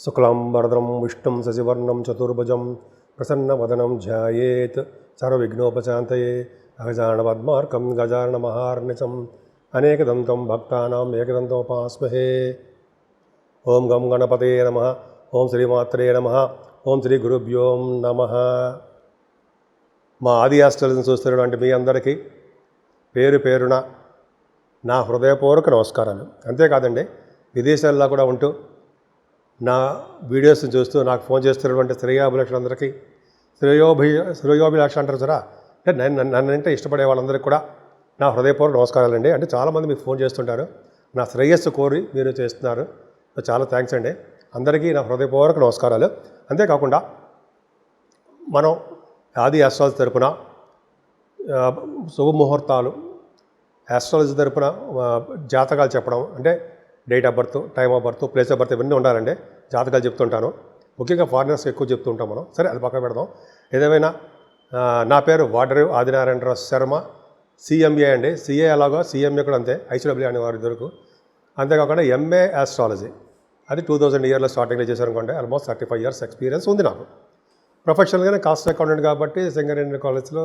శుక్లాంబరధరం విష్ణుం శశివర్ణం చతుర్భుజం ప్రసన్నవదనం ధ్యాయేత్ సర్వవిఘ్నోపశాంతయే అగజానపద్మార్కం గజాననమహార్నిశం అనేకదంతం భక్తానాం ఏకదంతముపాస్మహే. ఓం గం గణపతే నమః. ఓం శ్రీమాత్రే నమః. ఓం శ్రీ గురుభ్యో నమః. మా ఆది ఆస్ట్రాలజీని చూస్తున్నటువంటి మీ అందరికీ పేరు పేరున నా హృదయపూర్వక నమస్కారాలు. అంతేకాదండి, విదేశాల్లో కూడా ఉంటూ నా వీడియోస్ని చూస్తూ నాకు ఫోన్ చేస్తున్నటువంటి శ్రేయోభిలాషులందరికీ శ్రేయోభిలాష అంటారు సరా, అంటే నన్నంటే ఇష్టపడే వాళ్ళందరికీ కూడా నా హృదయపూర్వక నమస్కారాలండి. అంటే చాలామంది మీకు ఫోన్ చేస్తుంటారు, నా శ్రేయస్సు కోరి మీరు చేస్తున్నారు. చాలా థ్యాంక్స్ అండి. అందరికీ నా హృదయపూర్వక నమస్కారాలు. అంతేకాకుండా మనం ఆది ఆస్ట్రాలజీ తరపున శుభముహూర్తాలు, ఆస్ట్రాలజీ తరపున జాతకాలు చెప్పడం, అంటే date of birth, time of birth, place of birth ఇవన్నీ ఉండాలండి. జాతకాలు చెప్తుంటాను. ముఖ్యంగా ఫారినర్స్ ఎక్కువ చెప్తుంటాం మనం. సరే, అది పక్కన పెడదాం. ఏదేమైనా నా పేరు వాడరేవు ఆదినారాయణరావు శర్మ, సిఎంఏ అండి. సిఏ అలాగా సిఎంఏ కూడా అంతే, ఐసీడబ్ల్యూ అనే వారి దొరకు. అంతేకాకుండా ఎంఏ ఆస్ట్రాలజీ, అది 2000 ఇయర్లో స్టార్టింగ్లో చేశాను అనుకోండి. ఆల్మోస్ట్ 35 years ఎక్స్పీరియన్స్ ఉంది నాకు. ప్రొఫెషనల్గానే కాస్ట్ అకౌంటెంట్ కాబట్టి సింగరేణి కాలేజ్లో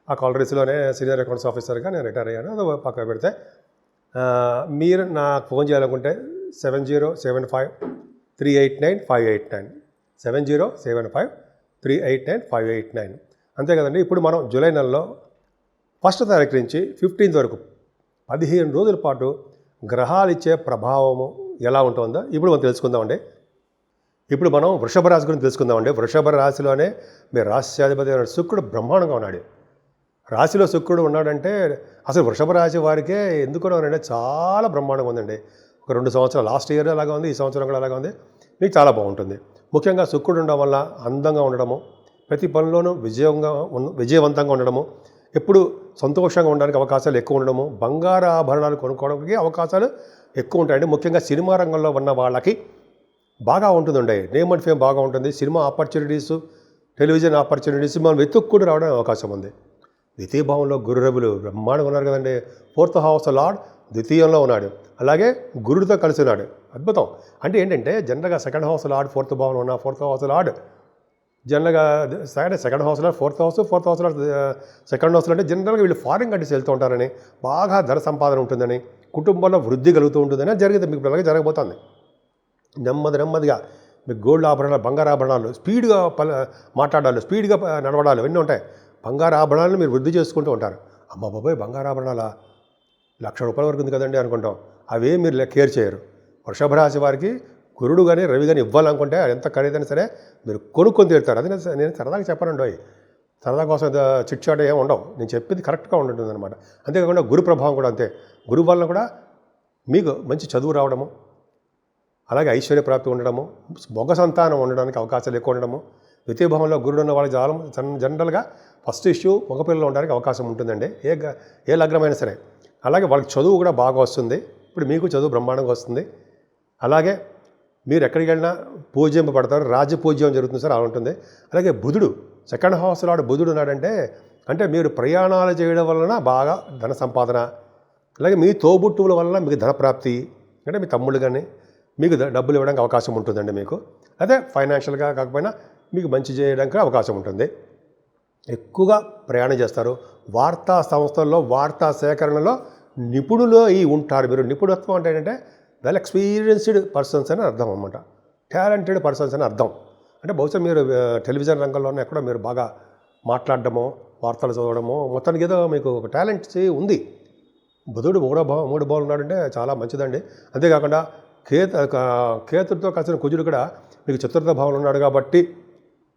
ఆ కాలరీస్లోనే సీనియర్ అకౌంట్స్ ఆఫీసర్గా నేను రిటైర్ అయ్యాను. అది పక్కన పెడితే మీరు నాకు ఫోన్ చేయాలనుకుంటే 7075389589 7075389589. అంతే కదండి. ఇప్పుడు మనం జూలై నెలలో 1వ తారీఖు నుంచి 15th వరకు 15 రోజుల పాటు గ్రహాలు ఇచ్చే ప్రభావము ఎలా ఉంటుందో ఇప్పుడు మనం తెలుసుకుందామండి. ఇప్పుడు మనం వృషభ రాశి గురించి తెలుసుకుందామండి. వృషభ రాశిలోనే మీ రాశ్యాధిపతి శుక్రుడు బ్రహ్మాండంగా ఉన్నాడు. రాశిలో శుక్రుడు ఉన్నాడంటే అసలు వృషభ రాశి వారికే ఎందుకున్నారంటే చాలా బ్రహ్మాండంగా ఉందండి. ఒక 2 సంవత్సరాలు, లాస్ట్ ఇయర్ అలాగా ఉంది, ఈ సంవత్సరం కూడా అలాగా ఉంది. మీకు చాలా బాగుంటుంది. ముఖ్యంగా శుక్రుడు ఉండడం వల్ల అందంగా ఉండడము, ప్రతి పనిలోనూ విజయవంతంగా ఉండడము, ఎప్పుడు సంతోషంగా ఉండడానికి అవకాశాలు ఎక్కువ ఉండడము, బంగారు ఆభరణాలు కొనుక్కోవడానికి అవకాశాలు ఎక్కువ ఉంటాయండి. ముఖ్యంగా సినిమా రంగంలో ఉన్న వాళ్ళకి బాగా ఉంటుందండి. నేమ్ అండ్ ఫేమ్ బాగా ఉంటుంది. సినిమా ఆపర్చునిటీస్, టెలివిజన్ ఆపర్చునిటీస్ మనం వెతుక్కుని రావడానికి అవకాశం ఉంది. ద్వితీయ భావంలో గురు రవులు బ్రహ్మాండంగా ఉన్నారు కదండి. 4th house లార్డ్ ద్వితీయంలో ఉన్నాడు, అలాగే గురుడితో కలిసి ఉన్నాడు. అద్భుతం. అంటే ఏంటంటే జనరల్గా 2nd house లార్డ్ 4th భావంలో ఉన్న 4th house లార్డ్ జనరల్గా 2nd house lord 4th house lord 2nd house అంటే జనరల్గా వీళ్ళు ఫారిన్ కంట్రీస్ వెళ్తూ ఉంటారని, బాగా ధన సంపాదన ఉంటుందని, కుటుంబంలో వృద్ధి కలుగుతూ ఉంటుందని జరిగింది. మీకు అలాగే జరగబోతుంది. నెమ్మదిగా మీకు గోల్డ్ ఆభరణాలు, బంగారు ఆభరణాలు, స్పీడ్గా మాట్లాడాలి, స్పీడ్గా నడవడాలు ఇవన్నీ ఉంటాయి. బంగారు ఆభరణాలను మీరు వృద్ధి చేసుకుంటూ ఉంటారు. అమ్మ బాబాయ్, బంగారు ఆభరణాలా ₹1,00,000 వరకు ఉంది కదండి అనుకుంటాం. అవే మీరు కేర్ చేయరు. వృషభ రాశి వారికి గురుడు కానీ రవి కానీ ఇవ్వాలనుకుంటే ఎంత ఖరీదైనా సరే మీరు కొనుక్కొని తీరుతారు. అది నేను సరదాగా చెప్పనండి. సరదా కోసం చిట్ చాట్ ఏమి ఉండవు. నేను చెప్పింది కరెక్ట్గా ఉంటుంది అనమాట. అంతేకాకుండా గురు ప్రభావం కూడా అంతే. గురువు వల్ల కూడా మీకు మంచి చదువు రావడము, అలాగే ఐశ్వర్య ప్రాప్తి ఉండడము, మొగ సంతానం ఉండడానికి అవకాశాలు ఎక్కువ ఉండడము. ద్వితీయ భావంలో గురుడు ఉన్న వాళ్ళకి జనరల్గా ఫస్ట్ ఇష్యూ మగపిల్లలు ఉండడానికి అవకాశం ఉంటుందండి, ఏ లగ్నమైనా సరే. అలాగే వాళ్ళకి చదువు కూడా బాగా వస్తుంది. ఇప్పుడు మీకు చదువు బ్రహ్మాండంగా వస్తుంది. అలాగే మీరు ఎక్కడికి వెళ్ళినా పూజింపబడతారు, రాజ్యపూజ్యం జరుగుతుంది సార్, అలా ఉంటుంది. అలాగే బుధుడు 2nd house లార్డ్ బుధుడు ఉన్నాడంటే అంటే మీరు ప్రయాణాలు చేయడం వలన బాగా ధన సంపాదన, అలాగే మీ తోబుట్టువుల వలన మీకు ధనప్రాప్తి, అంటే మీ తమ్ముళ్ళు కానీ మీకు డబ్బులు ఇవ్వడానికి అవకాశం ఉంటుందండి. మీకు అదే ఫైనాన్షియల్గా కాకపోయినా మీకు మంచి చేయడానికి అవకాశం ఉంటుంది. ఎక్కువగా ప్రయాణం చేస్తారు. వార్తా సంస్థల్లో వార్తా సేకరణలో నిపుణులు ఉంటారు. మీరు నిపుణత్వం అంటే ఏంటంటే వెల్ ఎక్స్పీరియన్స్డ్ పర్సన్స్ అని అర్థం అన్నమాట. టాలెంటెడ్ పర్సన్స్ అని అర్థం. అంటే బహుశా మీరు టెలివిజన్ రంగంలోనే ఎక్కడో మీరు బాగా మాట్లాడడమో, వార్తలు చదవడమో, మొత్తానికి ఏదో మీకు ఒక టాలెంట్ ఉంది. బుధుడు 3వ భావం ఉన్నాడంటే చాలా మంచిదండి. అంతేకాకుండా కేతుడితో కలిసిన కుజుడు కూడా మీకు 4th భావంలో ఉన్నాడు కాబట్టి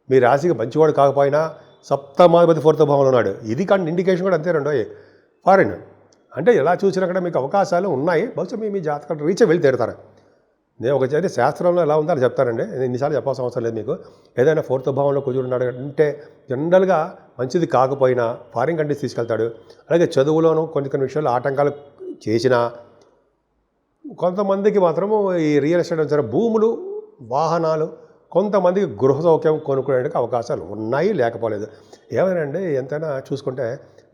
మీ రాశికి మంచివాడు కాకపోయినా 7వ 4th భావంలో ఉన్నాడు. ఇది కానీ ఇండికేషన్ కూడా అంతే రెండో ఫారిన్. అంటే ఎలా చూసినా కూడా మీకు అవకాశాలు ఉన్నాయి. బహుశా మీ జాతకాలు రీచ్ వెళ్ళి తీరుతారు. నేను ఒకసారి శాస్త్రంలో ఎలా ఉందో అని చెప్తానండి. ఎన్నిసార్లు చెప్పాల్సిన అవసరం లేదు మీకు. ఏదైనా 4th భావంలో కుజుడు ఉన్నాడు అంటే జనరల్గా మంచిది కాకపోయినా ఫారిన్ కంట్రీస్ తీసుకెళ్తాడు. అలాగే చదువులోనూ కొన్ని విషయాలు ఆటంకాలు చేసినా, కొంతమందికి మాత్రము ఈ రియల్ ఎస్టేట్ సరే భూములు, వాహనాలు, కొంతమందికి గృహ సౌఖ్యం కొనుక్కోవడానికి అవకాశాలు ఉన్నాయి, లేకపోలేదు. ఏమైనా అండి ఎంతైనా చూసుకుంటే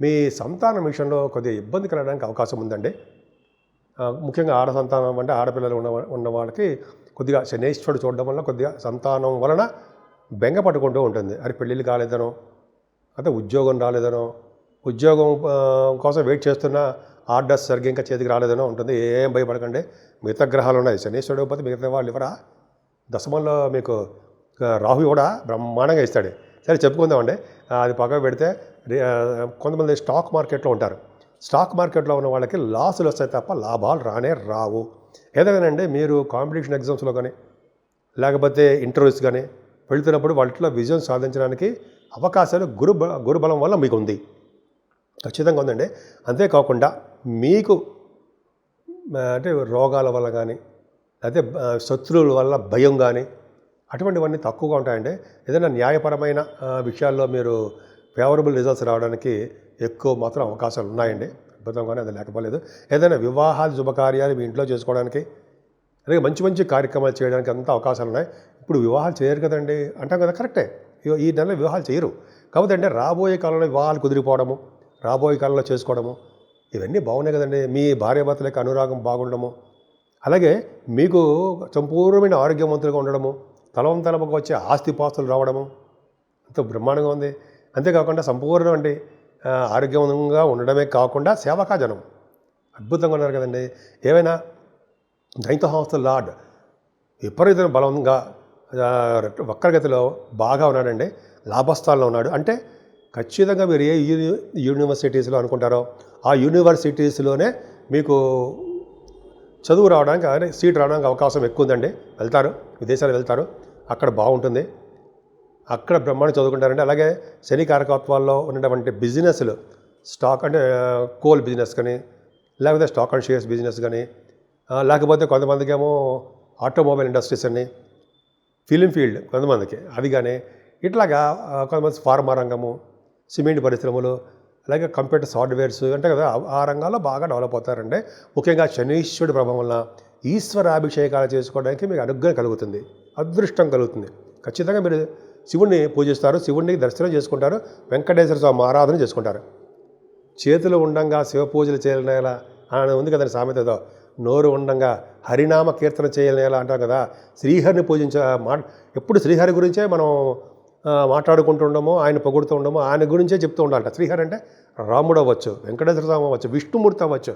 మీ సంతానం విషయంలో కొద్దిగా ఇబ్బంది కలగడానికి అవకాశం ఉందండి. ముఖ్యంగా ఆడ సంతానం అంటే ఆడపిల్లలు ఉన్న వాళ్ళకి కొద్దిగా శనీశ్వరుడు చూడడం వల్ల కొద్దిగా సంతానం వలన బెంగ పట్టుకుంటూ ఉంటుంది. అది పెళ్ళిళ్ళు కాలేదనో, అయితే ఉద్యోగం రాలేదనో, ఉద్యోగం కోసం వెయిట్ చేస్తున్న ఆర్డర్స్ సరిగ్గా ఇంకా చేతికి రాలేదనో ఉంటుంది. ఏం భయపడకండి, మిగతా గ్రహాలు ఉన్నాయి. శనీశ్వరుడు పోతే మిగతా వాళ్ళు ఇవ్వరా? దశమంలో మీకు రాహు కూడా బ్రహ్మాండంగా ఇస్తాడు. సరే చెప్పుకుందామండి, అది పక్కన పెడితే కొంతమంది స్టాక్ మార్కెట్లో ఉంటారు. స్టాక్ మార్కెట్లో ఉన్న వాళ్ళకి లాసులు వస్తాయి తప్ప లాభాలు రానే రావు. ఏదైనానండి, మీరు కాంపిటీషన్ ఎగ్జామ్స్లో కానీ లేకపోతే ఇంటర్వ్యూస్ కానీ వెళ్తున్నప్పుడు వాటిలో విజయం సాధించడానికి అవకాశాలు గురుబలం వల్ల మీకు ఉంది, ఖచ్చితంగా ఉందండి. అంతేకాకుండా మీకు అంటే రోగాల వల్ల కానీ లేకపోతే శత్రువుల వల్ల భయం కానీ అటువంటివన్నీ తక్కువగా ఉంటాయండి. ఏదైనా న్యాయపరమైన విషయాల్లో మీరు ఫేవరబుల్ రిజల్ట్స్ రావడానికి ఎక్కువ మాత్రం అవకాశాలు ఉన్నాయండి. అద్భుతంగానే అది లేకపోలేదు. ఏదైనా వివాహాలు శుభకార్యాలు మీ ఇంట్లో చేసుకోవడానికి అలాగే మంచి మంచి కార్యక్రమాలు చేయడానికి అంత అవకాశాలు ఉన్నాయి. ఇప్పుడు వివాహాలు చేయరు కదండి అంటాం కదా, కరెక్టే. ఈ నెలలో వివాహాలు చేయరు. కాకపోతే అంటే రాబోయే కాలంలో వివాహాలు కుదిరిపోవడము, రాబోయే కాలంలో చేసుకోవడము, ఇవన్నీ బాగున్నాయి కదండి. మీ భార్యాభర్తల యొక్క అనురాగం బాగుండడము, అలాగే మీకు సంపూర్ణమైన ఆరోగ్యవంతులుగా ఉండడము, తలవంతలముగా వచ్చే ఆస్తిపాస్తులు రావడము ఎంతో బ్రహ్మాండంగా ఉంది. అంతేకాకుండా సంపూర్ణమైన ఆరోగ్యంగా ఉండడమే కాకుండా సేవకాజనం అద్భుతంగా ఉన్నారు కదండి. ఏమైనా నైన్త్ హౌస్ లార్డ్ విపరీతమైన బలంగా వక్రగతిలో బాగా ఉన్నాడండి, లాభస్థానంలో ఉన్నాడు. అంటే ఖచ్చితంగా మీరు ఏ యూనివర్సిటీస్లో అనుకుంటారో ఆ యూనివర్సిటీస్లోనే మీకు చదువు రావడానికి అదే సీట్ రావడానికి అవకాశం ఎక్కువ ఉందండి. వెళ్తారు, విదేశాలు వెళ్తారు, అక్కడ బాగుంటుంది, అక్కడ బ్రహ్మాండం చదువుకుంటారండి. అలాగే శని కారకత్వాల్లో ఉన్నటువంటి బిజినెస్లు, స్టాక్ అంటే కోల్ బిజినెస్ కానీ లేకపోతే స్టాక్ అండ్ షేర్స్ బిజినెస్ కానీ లేకపోతే కొంతమందికి ఏమో ఆటోమొబైల్ ఇండస్ట్రీస్ అని, ఫిలిం ఫీల్డ్ కొంతమందికి అది కానీ, ఇట్లాగా కొంతమంది ఫార్మా రంగము, సిమెంట్ పరిశ్రమలు, అలాగే కంప్యూటర్ సాఫ్ట్వేర్స్ అంటే కదా, ఆ రంగాల్లో బాగా డెవలప్ అవుతారండి. ముఖ్యంగా శనీశ్వరుడి ప్రభావం వల్ల ఈశ్వరాభిషేకాలు చేసుకోవడానికి మీకు అనుగ్రహం కలుగుతుంది, అదృష్టం కలుగుతుంది. ఖచ్చితంగా మీరు శివుణ్ణి పూజిస్తారు, శివుణ్ణి దర్శనం చేసుకుంటారు, వెంకటేశ్వర స్వామి ఆరాధన చేసుకుంటారు. చేతులు ఉండంగా శివ పూజలు చేయలేలా అని ఉంది కదండి సామెతతో. నోరు ఉండంగా హరినామ కీర్తన చేయలేలా అంటాం కదా. శ్రీహరిని ఎప్పుడు శ్రీహరి గురించే మనం మాట్లాడుకుంటూ ఉండము, ఆయన పొగుడుతూ ఉండము, ఆయన గురించే చెప్తూ ఉండాలంట. శ్రీహరి అంటే రాముడు అవ్వచ్చు, వెంకటేశ్వర స్వామి అవ్వచ్చు, విష్ణుమూర్తి అవ్వచ్చు,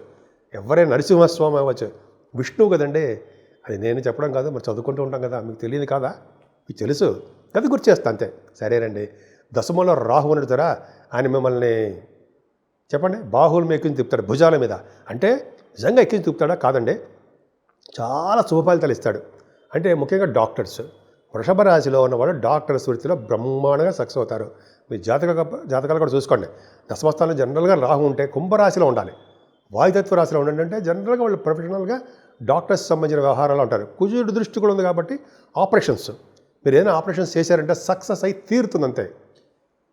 ఎవరైనా నరసింహస్వామి అవ్వచ్చు, విష్ణువు కదండి. అది నేను చెప్పడం కాదు, మరి చదువుకుంటూ ఉంటాం కదా, మీకు తెలియదు కాదా? మీకు తెలుసు అది గుర్తు చేస్తా అంతే. సరేనండి, దశమంలో రాహు ఉన్నట్టుతారా, ఆయన మిమ్మల్ని చెప్పండి బాహువుల మీద ఎక్కించి తిప్పుతాడు, భుజాల మీద. అంటే నిజంగా ఎక్కించి తిప్పుతాడా? కాదండి, చాలా శుభ ఫలితాలు ఇస్తాడు. అంటే ముఖ్యంగా డాక్టర్స్, వృషభ రాశిలో ఉన్నవాడు డాక్టర్స్ వృత్తిలో బ్రహ్మాండంగా సక్సెస్ అవుతారు. మీ జాతకాలు కూడా చూసుకోండి. దశమస్థానంలో జనరల్గా రాహు ఉంటే కుంభరాశిలో ఉండాలి, వాయుతత్వ రాశిలో ఉండండి. అంటే జనరల్గా వాళ్ళు ప్రొఫెషనల్గా డాక్టర్స్ సంబంధించిన వ్యవహారాలు ఉంటారు. కుజుడు దృష్టి కూడా ఉంది కాబట్టి ఆపరేషన్స్, మీరు ఏదైనా ఆపరేషన్స్ చేశారంటే సక్సెస్ అయి తీరుతుందంతే.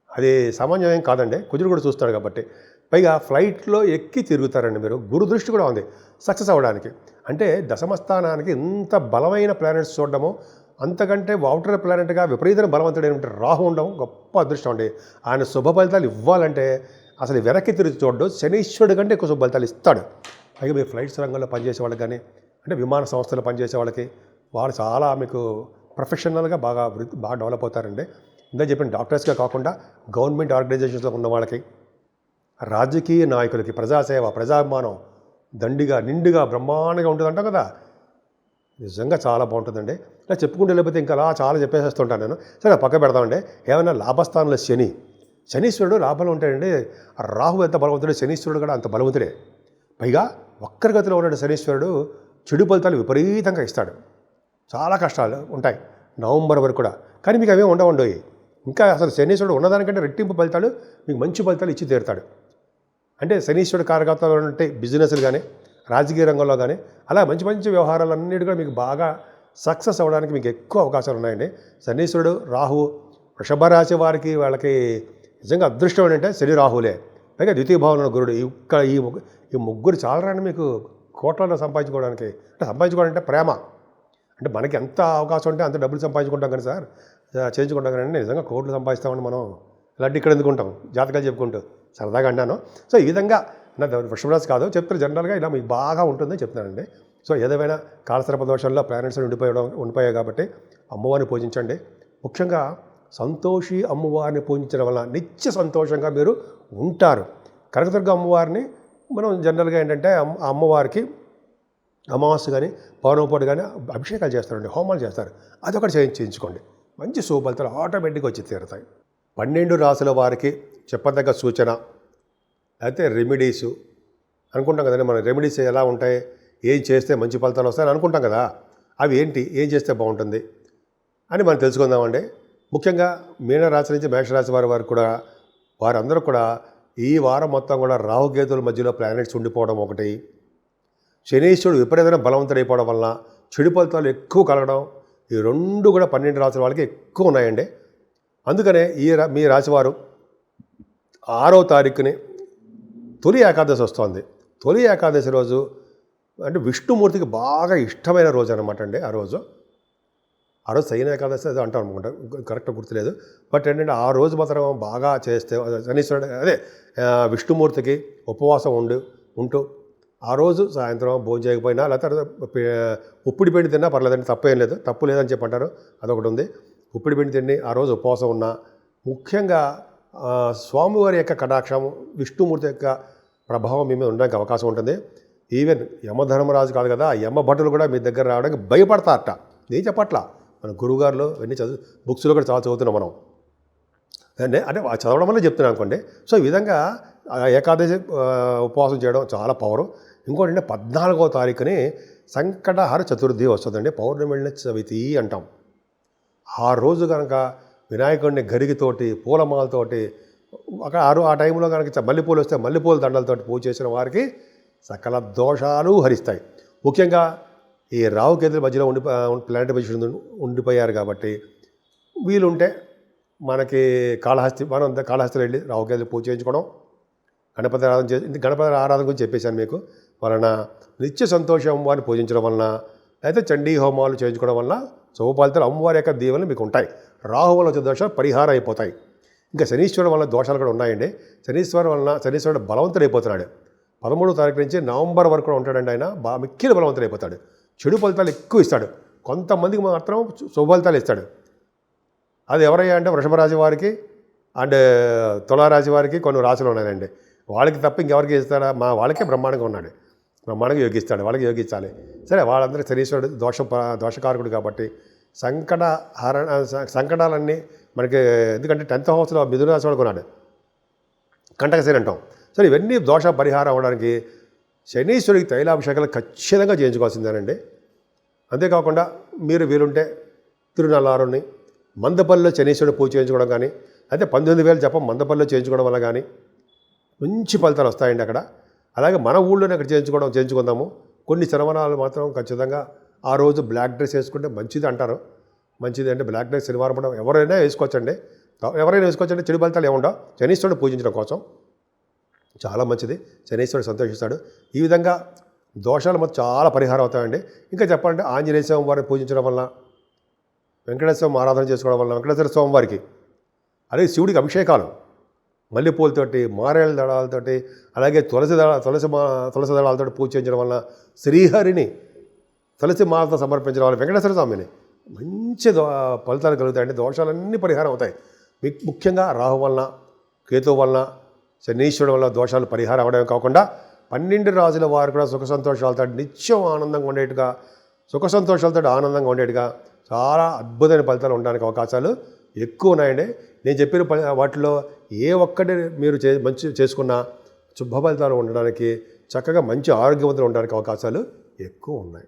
అది సామాన్యం ఏం కాదండి, కుజుడు కూడా చూస్తాడు కాబట్టి. పైగా ఫ్లైట్లో ఎక్కి తిరుగుతారండి మీరు. గురు దృష్టి కూడా ఉంది సక్సెస్ అవ్వడానికి. అంటే దశమస్థానానికి ఇంత బలమైన ప్లానెట్స్ చూడడము, అంతకంటే అవుటర్ ప్లానెట్గా విపరీతమైన బలవంతుడైన రాహు ఉండడం గొప్ప అదృష్టం అండి. ఆయన శుభ ఫలితాలు ఇవ్వాలంటే అసలు వెనక్కి తిరిగి చూడడం, శనీశ్వరుడి కంటే ఎక్కువ శుభ ఫలితాలు ఇస్తాడు. పైగా మీరు ఫ్లైట్స్ రంగంలో పనిచేసే వాళ్ళకి కానీ, అంటే విమాన సంస్థలు పనిచేసే వాళ్ళకి, వాళ్ళు చాలా మీకు ప్రొఫెషనల్గా బాగా డెవలప్ అవుతారండి. ఇందా చెప్పిన డాక్టర్స్గా కాకుండా గవర్నమెంట్ ఆర్గనైజేషన్స్లో ఉన్న వాళ్ళకి, రాజకీయ నాయకులకి, ప్రజాసేవ, ప్రజాభిమానం దండిగా నిండుగా బ్రహ్మాండంగా ఉంటుందంటాం కదా. నిజంగా చాలా బాగుంటుందండి. ఇలా చెప్పుకుంటే లేకపోతే ఇంకా అలా చాలా చెప్పేసేస్తుంటాను నేను. సరే పక్క పెడదామండి. ఏమైనా లాభస్థానంలో శనీశ్వరుడు లాభంలో ఉంటాడండి. రాహు ఎంత బలవంతుడు, శనీశ్వరుడు కూడా అంత బలవంతుడే. పైగా వక్రగతిలో ఉన్న శనీశ్వరుడు చెడు ఫలితాలు విపరీతంగా ఇస్తాడు. చాలా కష్టాలు ఉంటాయి నవంబర్ వరకు కూడా, కానీ మీకు అవే ఉండవండి. ఇంకా అసలు శనీశ్వరుడు ఉన్నదానికంటే రెట్టింపు ఫలితాలు, మీకు మంచి ఫలితాలు ఇచ్చి తీరుతాడు. అంటే శనీశ్వరుడు కారకత్వాలు ఉంటే బిజినెస్లు కానీ, రాజకీయ రంగంలో కానీ, అలా మంచి మంచి వ్యవహారాలన్నిటి కూడా మీకు బాగా సక్సెస్ అవ్వడానికి మీకు ఎక్కువ అవకాశాలు ఉన్నాయండి. శనీశ్వరుడు, రాహువు, వృషభ రాశి వారికి వాళ్ళకి నిజంగా అదృష్టం ఏంటంటే శని రాహులే. పైగా ద్వితీయ భావంలో గురుడు. ఇక్కడ ఈ ముగ్గురు చాలరండి మీకు కోట్లలో సంపాదించుకోవడానికి. అంటే సంపాదించుకోవాలంటే ప్రేమ, అంటే మనకి ఎంత అవకాశం ఉంటే అంత డబ్బులు సంపాదించుకుంటాం కానీ సార్, చేయించుకుంటాం కానీ నిజంగా కోట్లు సంపాదిస్తామని మనం ఇలాంటి ఇక్కడ ఎందుకుంటాం జాతకాలు చెప్పుకుంటూ సరదాగా అన్నాను. సో ఈ విధంగా నా వృషభరాశి కాదు చెప్తారు, జనరల్గా ఇలా మీకు బాగా ఉంటుందని చెప్తున్నానండి. సో ఏదేమైనా కాలసర్ప దోషంలో ప్లానెట్స్ ఉండిపోయాయి కాబట్టి అమ్మవారిని పూజించండి. ముఖ్యంగా సంతోషి అమ్మవారిని పూజించడం వల్ల నిత్య సంతోషంగా మీరు ఉంటారు. కనకదుర్గ అమ్మవారిని మనం జనరల్గా ఏంటంటే ఆ అమ్మవారికి అమావాస్య కానీ పౌర్ణమిపూట కానీ అభిషేకాలు చేస్తారండి, హోమాలు చేస్తారు. అదొకటి చేయించుకోండి, మంచి శుభఫలితాలు ఆటోమేటిక్గా వచ్చి తీరుతాయి. 12 రాసుల వారికి చెప్పదగ్గ సూచన అయితే రెమెడీసు అనుకుంటాం కదండి. మన రెమెడీస్ ఎలా ఉంటాయి, ఏం చేస్తే మంచి ఫలితాలు వస్తాయని అనుకుంటాం కదా. అవి ఏంటి, ఏం చేస్తే బాగుంటుంది అని మనం తెలుసుకుందామండి. ముఖ్యంగా మీనరాశి నుంచి మేషరాశి వారికి కూడా వారందరూ కూడా ఈ వారం మొత్తం కూడా రాహుకేతుల మధ్యలో ప్లానెట్స్ ఉండిపోవడం ఒకటి, శనీశ్వరుడు విపరీతమైన బలవంతుడైపోవడం వలన చెడు ఫలితాలు ఎక్కువ కలగడం, ఈ రెండు కూడా 12 రాశుల వాళ్ళకి ఎక్కువ ఉన్నాయండి. అందుకనే మీ రాశివారు 6వ తారీఖుని తొలి ఏకాదశి వస్తుంది. తొలి ఏకాదశి రోజు అంటే విష్ణుమూర్తికి బాగా ఇష్టమైన రోజు అనమాట అండి. ఆ రోజు శయన ఏకాదశి అది అంటాం అనుకుంటా, కరెక్ట్గా గుర్తులేదు. బట్ ఏంటంటే ఆ రోజు మాత్రం బాగా చేస్తే శనీశ్వరుడు విష్ణుమూర్తికి ఉపవాసం ఉంటూ ఆ రోజు సాయంత్రం భోజనం చేయకపోయినా లేకపోతే ఉప్పిడి పిండి తిన్నా పర్లేదండి, తప్పేం లేదు, తప్పు లేదని చెప్పి అంటారు. అదొకటి ఉంది. ఉప్పిడి పిండి తిని ఆ రోజు ఉపవాసం ఉన్నా, ముఖ్యంగా స్వామివారి యొక్క కటాక్షం, విష్ణుమూర్తి యొక్క ప్రభావం మీ మీద ఉండడానికి అవకాశం ఉంటుంది. ఈవెన్ యమధర్మరాజు కాదు కదా, యమ భటులు కూడా మీ దగ్గర రావడానికి భయపడతారట. నేను చెప్పట్లా, మన గురువుగారులు ఇవన్నీ బుక్స్లో కూడా చాలా చదువుతున్నాం మనం. అంటే చదవడం వల్ల చెప్తున్నాను అనుకోండి. సో ఈ విధంగా ఏకాదశి ఉపవాసం చేయడం చాలా పవరు. ఇంకోటి అంటే 14వ తారీఖుని సంకటహర చతుర్థి వస్తుందండి, పౌర్ణమి చవితి అంటాం. ఆ రోజు కనుక వినాయకుడిని గరిగితోటి పూలమాలతోటి ఆ టైంలో కనుక మల్లెపూలు వస్తే మల్లెపూల దండలతోటి పూజ చేసిన వారికి సకల దోషాలు హరిస్తాయి. ముఖ్యంగా ఈ రాహుకేతుల మధ్యలో ప్లానెట్ పొజిషన్ ఉండిపోయారు కాబట్టి వీలుంటే మనకి కాళహస్తిలో వెళ్ళి రాహుకేతులు పూజ చేయించుకోవడం, గణపతి ఆరాధన గురించి చెప్పేశాను మీకు. వలన నిత్య సంతోషం అమ్మవారిని పూజించడం వలన, అయితే చండీ హోమాలు చేయించుకోవడం వలన శుభ ఫలితాలు అమ్మవారి యొక్క దీవెనలు మీకు ఉంటాయి. రాహు వల్ల వచ్చే దోషాలు పరిహారం అయిపోతాయి. ఇంకా శనీశ్వరుడు వల్ల దోషాలు కూడా ఉన్నాయండి. శనీశ్వరుడు బలవంతుడైపోతున్నాడు. 13వ తారీఖు నుంచి నవంబర్ వరకు కూడా ఉంటాడండి. ఆయన మిక్కిలి బలవంతుడైపోతాడు. చెడు ఫలితాలు ఎక్కువ ఇస్తాడు, కొంతమందికి మాత్రం శుభ ఫలితాలు ఇస్తాడు. అది ఎవరయ్యా అంటే వృషభ రాశి వారికి అండ్ తులారాశి వారికి కొన్ని రాశులు ఉన్నాయండి. వాళ్ళకి తప్ప ఇంకెవరికి ఇస్తాడా, వాళ్ళకే బ్రహ్మాండంగా ఉన్నాడు, బ్రహ్మాండంగా యోగిస్తాడు, వాళ్ళకి యోగించాలి. సరే, వాళ్ళందరికీ శనీశ్వరుడు దోషకారకుడు కాబట్టి సంకటాలన్నీ మనకి, ఎందుకంటే 10th హౌస్లో మిథున రాశి వాడు కొన్నాడు, కంటకశని అంటాం. సరే, ఇవన్నీ దోష పరిహారం అవ్వడానికి శనీశ్వరుడికి తైలాభిషేకాలు ఖచ్చితంగా చేయించుకోవాల్సిందేనండి. అంతేకాకుండా మీరు వీలుంటే తిరునల్లారుని మందపల్లిలో శనీశ్వరుడు పూజ చేయించుకోవడం కానీ, అయితే 19,000 జపం మందపల్లిలో చేయించుకోవడం వల్ల కానీ మంచి ఫలితాలు వస్తాయండి అక్కడ. అలాగే మన ఊళ్ళోనే అక్కడ చేయించుకుందాము. కొన్ని శనివారాలు మాత్రం ఖచ్చితంగా ఆ రోజు బ్లాక్ డ్రెస్ వేసుకుంటే మంచిది అంటారు. మంచిది అంటే బ్లాక్ డ్రెస్ శనివారం పడడం ఎవరైనా వేసుకోవచ్చండి, చెడు ఫలితాలు ఏముండవు. శనీశ్వరుడు పూజించడం కోసం చాలా మంచిది, శనీశ్వరుడు సంతోషిస్తాడు. ఈ విధంగా దోషాలు మొత్తం చాలా పరిహారం అవుతాయండి. ఇంకా చెప్పాలంటే ఆంజనేయ స్వామి వారిని పూజించడం వల్ల, వెంకటేశ్వర స్వామి ఆరాధన చేసుకోవడం వల్ల, వెంకటేశ్వర స్వామి వారికి అలాగే శివుడికి అభిషేకాలు మల్లెపూలతోటి, మారేళ్ళ దళాలతోటి, అలాగే తులసి దళాలతో పూజ చేయించడం వల్ల, శ్రీహరిని తులసి మాలతో సమర్పించడం వల్ల, వెంకటేశ్వర స్వామిని మంచి ఫలితాలు కలుగుతాయండి. దోషాలన్నీ పరిహారం అవుతాయి. ముఖ్యంగా రాహు వలన, కేతు వలన, శనీశ్వరుడు వల్ల దోషాలు పరిహారం అవడమే కాకుండా 12 రాజుల వారు కూడా సుఖ సంతోషాలతో నిత్యం ఆనందంగా ఉండేట్టుగా చాలా అద్భుతమైన ఫలితాలు ఉండడానికి అవకాశాలు ఎక్కువ ఉన్నాయండి. నేను చెప్పిన వాటిలో ఏ ఒక్కటి మీరు మంచి చేసుకున్నా శుభ ఫలితాలు ఉండడానికి, చక్కగా మంచి ఆరోగ్యవంతులు ఉండడానికి అవకాశాలు ఎక్కువ ఉన్నాయి.